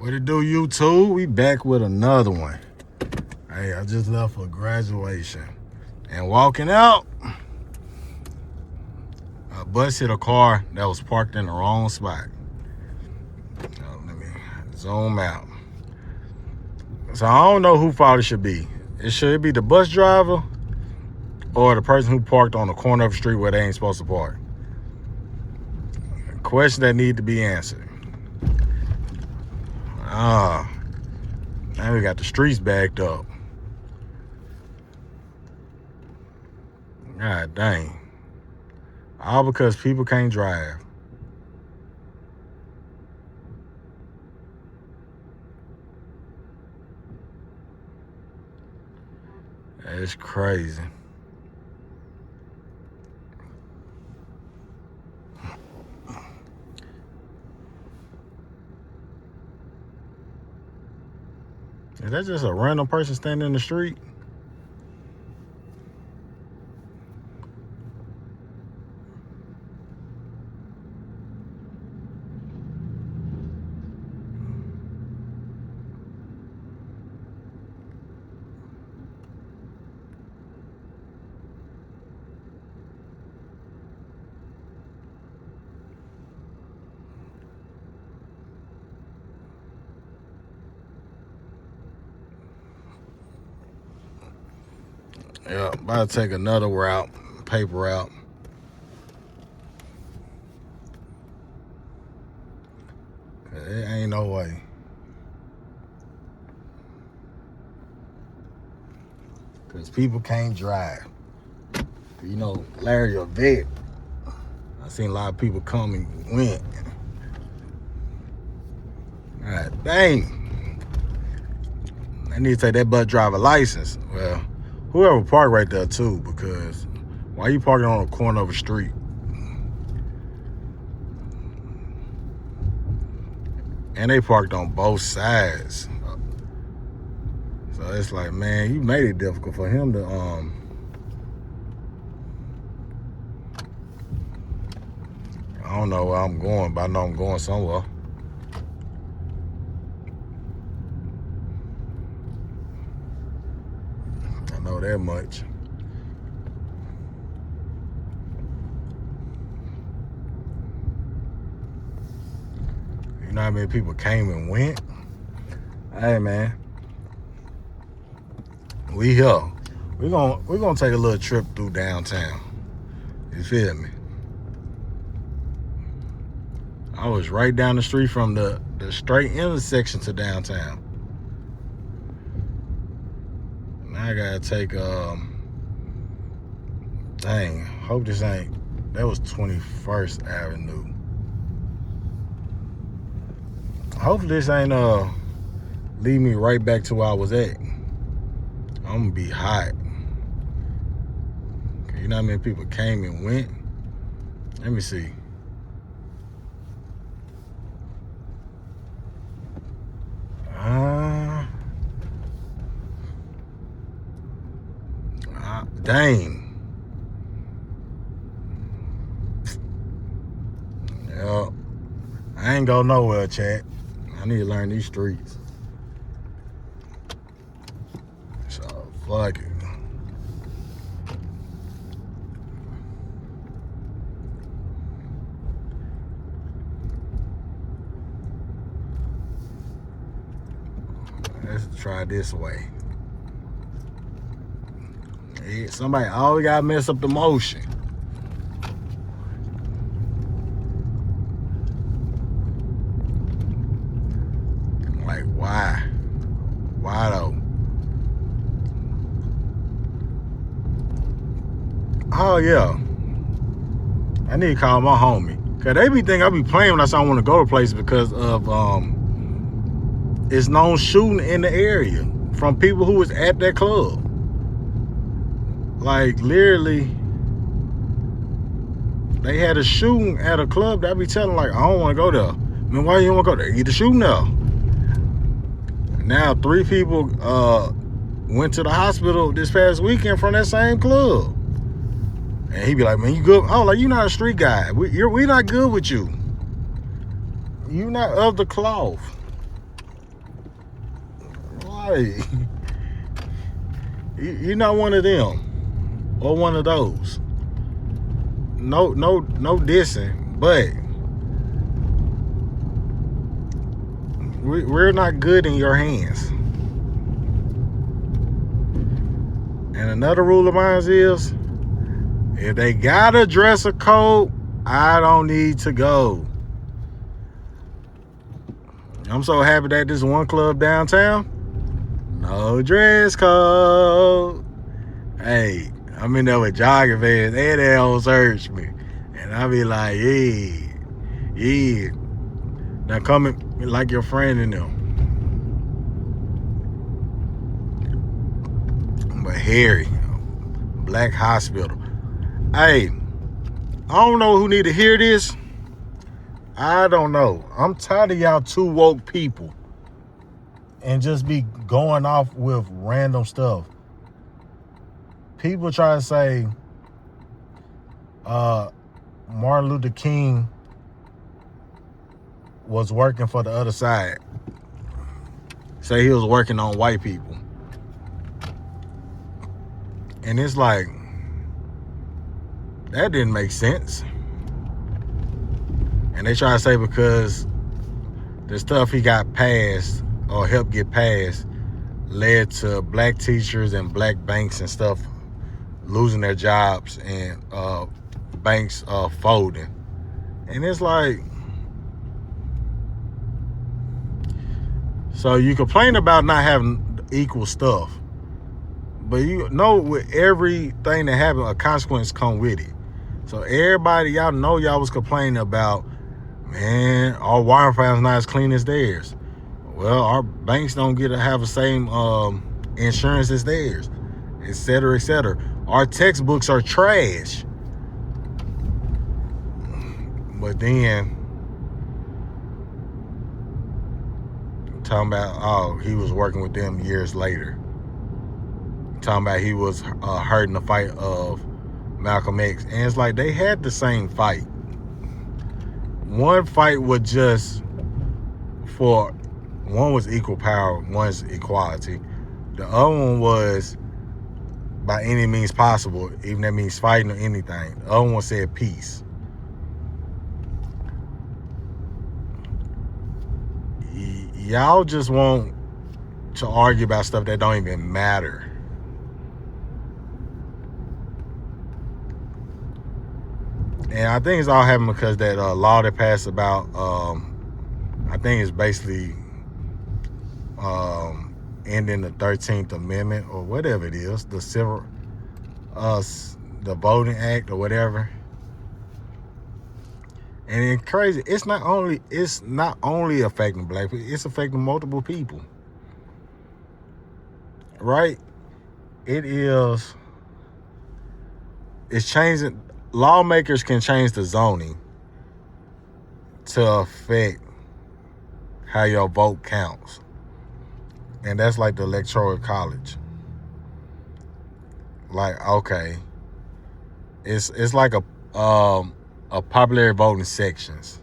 What it do, YouTube? We back with another one. Hey, I just left for graduation. And walking out, a bus hit a car that was parked in the wrong spot. Let me zoom out. So I don't know who fault it should be. Should it be the bus driver or the person who parked on the corner of the street where they ain't supposed to park? Question that need to be answered. Now we got the streets backed up. God dang. All because people can't drive. It's crazy. Is that just a random person standing in the street? Yeah, about to take another route, paper route. It ain't no way. Because people can't drive. You know, Larry a vet. I seen a lot of people come and went. God dang. I need to take that bus driver license. Well, whoever parked right there too, because why you parking on the corner of a street? And they parked on both sides. So it's like, man, you made it difficult for him to I don't know where I'm going, but I know I'm going somewhere. I know that much. You know how many people came and went? Hey man, we here. We're gonna take a little trip through downtown. You feel me? I was right down the street from the straight intersection to downtown. Now I gotta take dang, hope this ain't, that was 21st Avenue. Hopefully this ain't lead me right back to where I was at. I'm gonna be hot. You know how many people came and went? Let me see. Dang. Yeah. I ain't go nowhere, chat. I need to learn these streets. So, fuck it. Let's try this way. Yeah, somebody always gotta mess up the motion. Like, why? Why though? Oh yeah. I need to call my homie. Cause they be thinking I be playing when I say I want to go to places because of it's known shooting in the area from people who was at that club. Like literally, they had a shooting at a club that I be telling like, I don't want to go there. I mean, why you don't want to go there? Get the shooting there. Now 3 people went to the hospital this past weekend from that same club. And he be like, man, you good? I was like, you not a street guy. We not good with you. You not of the cloth. Like, you're not one of them or one of those. No dissing, but we're not good in your hands. And another rule of mine is, if they got a dress code, I don't need to go. I'm so happy that this one club downtown, no dress code. Hey, I'm in there with jogging pants, and they don't search me. And I be like, yeah. Now come like your friend in them. But Harry, Black Hospital. Hey, I don't know who need to hear this. I don't know. I'm tired of y'all two woke people and just be going off with random stuff. People try to say Martin Luther King was working for the other side. Say he was working on white people. And it's like, that didn't make sense. And they try to say because the stuff he got passed or helped get passed led to black teachers and black banks and stuff losing their jobs and banks folding. And it's like, so you complain about not having equal stuff, but you know with everything that happened, a consequence come with it. So everybody, y'all know y'all was complaining about, man, our water fountain's not as clean as theirs. Well, our banks don't get to have the same insurance as theirs, et cetera, et cetera. Our textbooks are trash. But then, talking about, oh, he was working with them years later. Talking about he was hurting the fight of Malcolm X. And it's like, they had the same fight. One fight was just for, one was equal power, one's equality. The other one was by any means possible, even that means fighting or anything. The other one said peace. Y'all just want to argue about stuff that don't even matter. And I think it's all happening because that law that passed about, I think it's basically ending the 13th Amendment or whatever it is, the civil, the Voting Act or whatever. And it's crazy. It's not only affecting black people, it's affecting multiple people. Right? It's changing. Lawmakers can change the zoning to affect how your vote counts. And that's like the electoral college. Like, okay. It's like a popularity voting sections.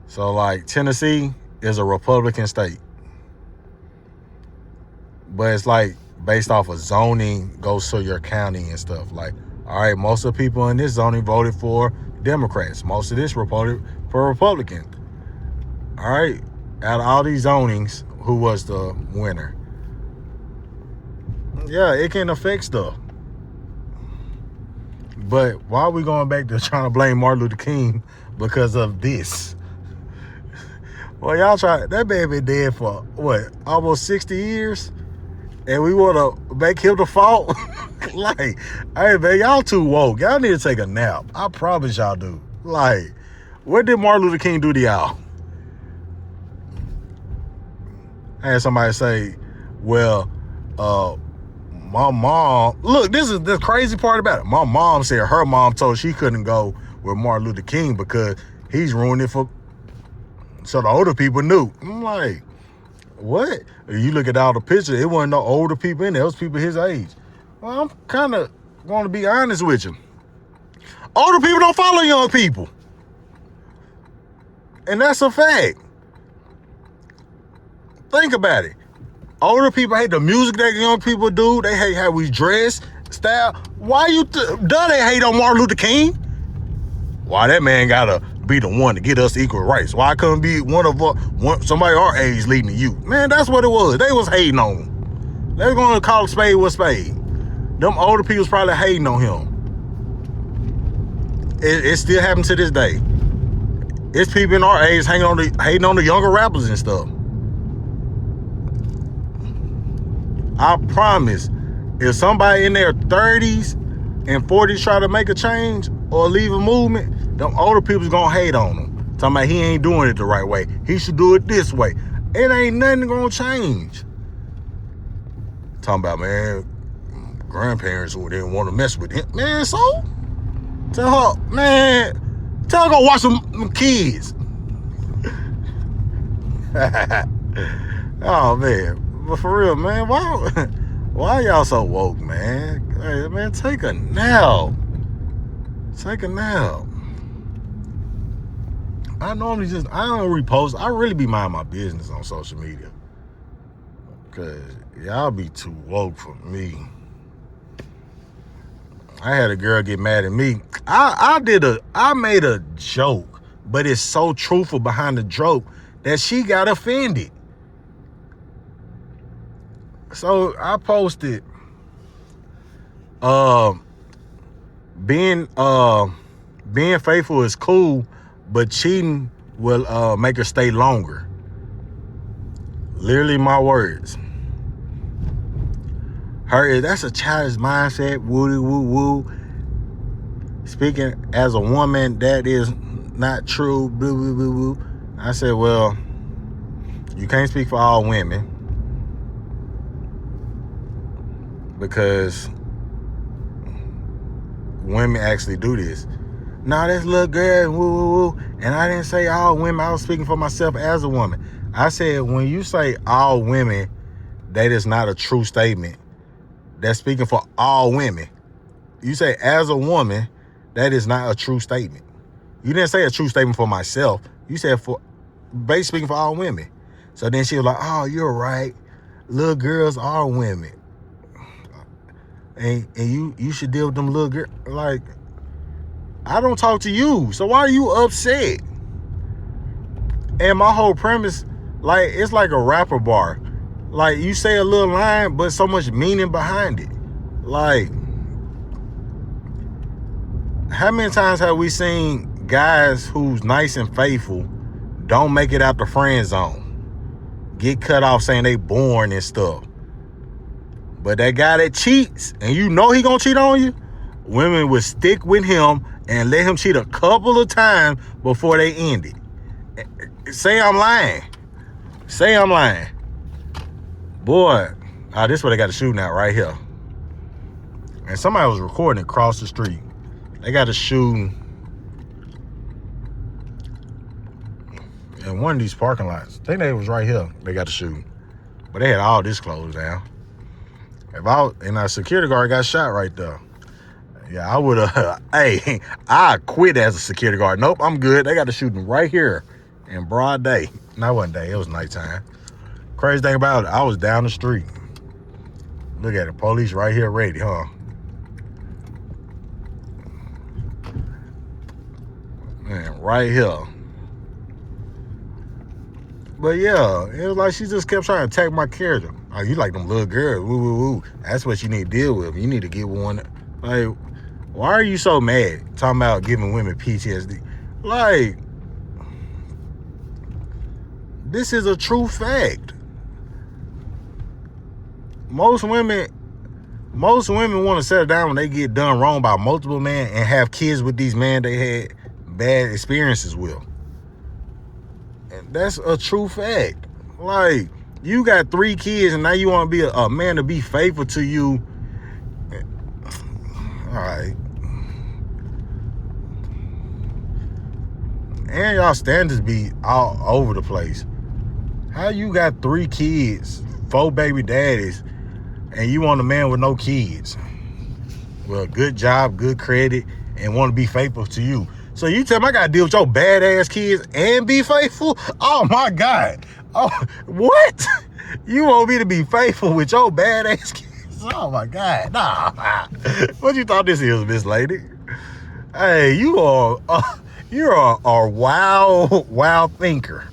So like Tennessee is a Republican state. But it's like based off of zoning goes to your county and stuff. Like, all right, most of the people in this zoning voted for Democrats. Most of this voted for Republicans. All right, out of all these zonings, who was the winner? Yeah, it can affect stuff. But why are we going back to trying to blame Martin Luther King because of this? Well, y'all try. That man been dead for, what, almost 60 years? And we want to make him the fault? Like, hey, man, y'all too woke. Y'all need to take a nap. I promise y'all do. Like, what did Martin Luther King do to y'all? I had somebody say, well, my mom, look, this is the crazy part about it. My mom said her mom told she couldn't go with Martin Luther King because he's ruining it for, so the older people knew. I'm like, what? You look at all the pictures, it wasn't no older people in there. It was people his age. Well, I'm kind of going to be honest with you. Older people don't follow young people. And that's a fact. Think about it. Older people hate the music that young people do. They hate how we dress, style. Why you they hate on Martin Luther King? Why that man gotta be the one to get us equal rights? Why couldn't be somebody our age leading to you? Man, that's what it was. They was hating on him. They was gonna call a spade with spade. Them older people's probably hating on him. It still happens to this day. It's people in our age hating on the younger rappers and stuff. I promise, if somebody in their 30s and 40s try to make a change or leave a movement, them older people's gonna hate on them. Talking about he ain't doing it the right way. He should do it this way. It ain't nothing gonna change. Talking about, man, grandparents who didn't want to mess with him. Man, so? Tell her to go watch them kids. Oh, man. But for real, man, why y'all so woke, man? Hey, man, take a nap. Take a nap. I don't repost. I really be minding my business on social media. Because y'all be too woke for me. I had a girl get mad at me. I made a joke, but it's so truthful behind the joke that she got offended. So I posted, being faithful is cool, but cheating will make her stay longer. Literally my words. That's a childish mindset. Woo woo woo. Speaking as a woman, that is not true. Boo boo boo boo. I said, well, you can't speak for all women because women actually do this. Nah, this little girl, woo woo woo. And I didn't say all women. I was speaking for myself as a woman. I said when you say all women, that is not a true statement. That's speaking for all women. You say as a woman, that is not a true statement. You didn't say a true statement for myself. You said basically speaking for all women. So then she was like, oh, you're right. Little girls are women. And you should deal with them little girls. Like, I don't talk to you. So why are you upset? And my whole premise, like, it's like a rapper bar. Like, you say a little line, but so much meaning behind it. Like, how many times have we seen guys who's nice and faithful don't make it out the friend zone? Get cut off saying they born and stuff. But that guy that cheats, and you know he gonna cheat on you, women would stick with him and let him cheat a couple of times before they end it. Say I'm lying. Say I'm lying. Boy, this is where they got a shooting at right here. And somebody was recording across the street. They got a shooting in one of these parking lots. I think they was right here. They got the shooting. But they had all this closed down. And our security guard got shot right there. Yeah, I would have, I quit as a security guard. Nope, I'm good. They got the shooting right here in broad day. Not one day, it was nighttime. Crazy thing about it, I was down the street. Look at it, police right here ready, huh? Man, right here. But yeah, it was like she just kept trying to attack my character. Oh, you like them little girls, woo, woo, woo. That's what you need to deal with. You need to get one. Like, why are you so mad talking about giving women PTSD? Like, this is a true fact. Most women want to settle down when they get done wrong by multiple men and have kids with these men they had bad experiences with. And that's a true fact. Like, you got 3 kids and now you want to be a man to be faithful to you. All right. And y'all standards be all over the place. How you got 3 kids, 4 baby daddies, and you want a man with no kids? Well, good job, good credit, and want to be faithful to you. So you tell me I got to deal with your badass kids and be faithful? Oh, my God. Oh, what? You want me to be faithful with your badass kids? Oh my God, nah. What you thought this is, Miss Lady? Hey, you're a wild thinker.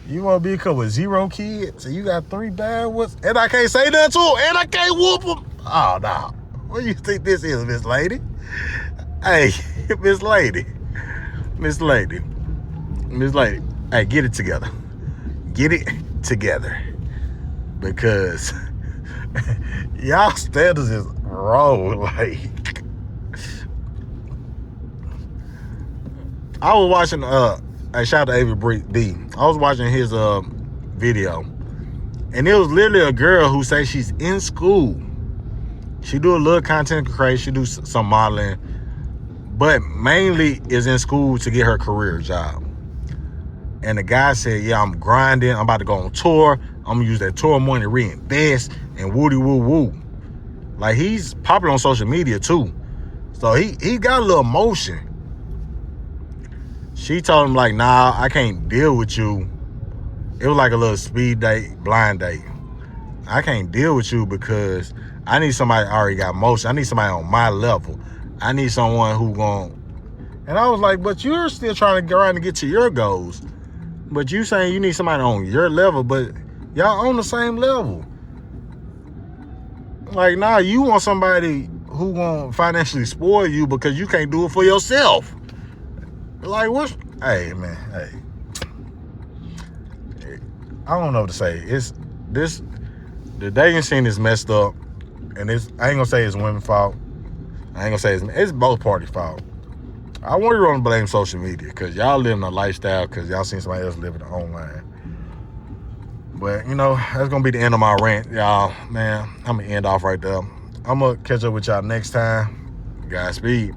You want to become with 0 kids and you got 3 bad ones, and I can't say that to them, and I can't whoop them. Oh no, what do you think this is, Miss Lady? Hey, Miss Lady, hey, get it together. Get it together. Because y'all standards is wrong. Like, I was watching, shout out to Avery B. I was watching his video. And it was literally a girl who says she's in school. She do a little content creation, she do some modeling, but mainly is in school to get her career job. And the guy said, yeah, I'm grinding. I'm about to go on tour. I'm going to use that tour money to reinvest and woody woo woo. Like, he's popular on social media too. So he got a little motion. She told him, like, nah, I can't deal with you. It was like a little speed date, blind date. I can't deal with you because I need somebody that already got motion. I need somebody on my level. I need someone who and I was like, but you're still trying to go around and get to your goals. But you saying you need somebody on your level, but y'all on the same level. Like, nah, you want somebody who won't financially spoil you because you can't do it for yourself. Like, what? Hey, man, hey. I don't know what to say. The dating scene is messed up, and I ain't gonna say it's women's fault. I ain't gonna say it's both parties' fault. I want you to blame social media because y'all living a lifestyle because y'all seen somebody else living online. But, you know, that's going to be the end of my rant, y'all. Man, I'm going to end off right there. I'm going to catch up with y'all next time. Godspeed.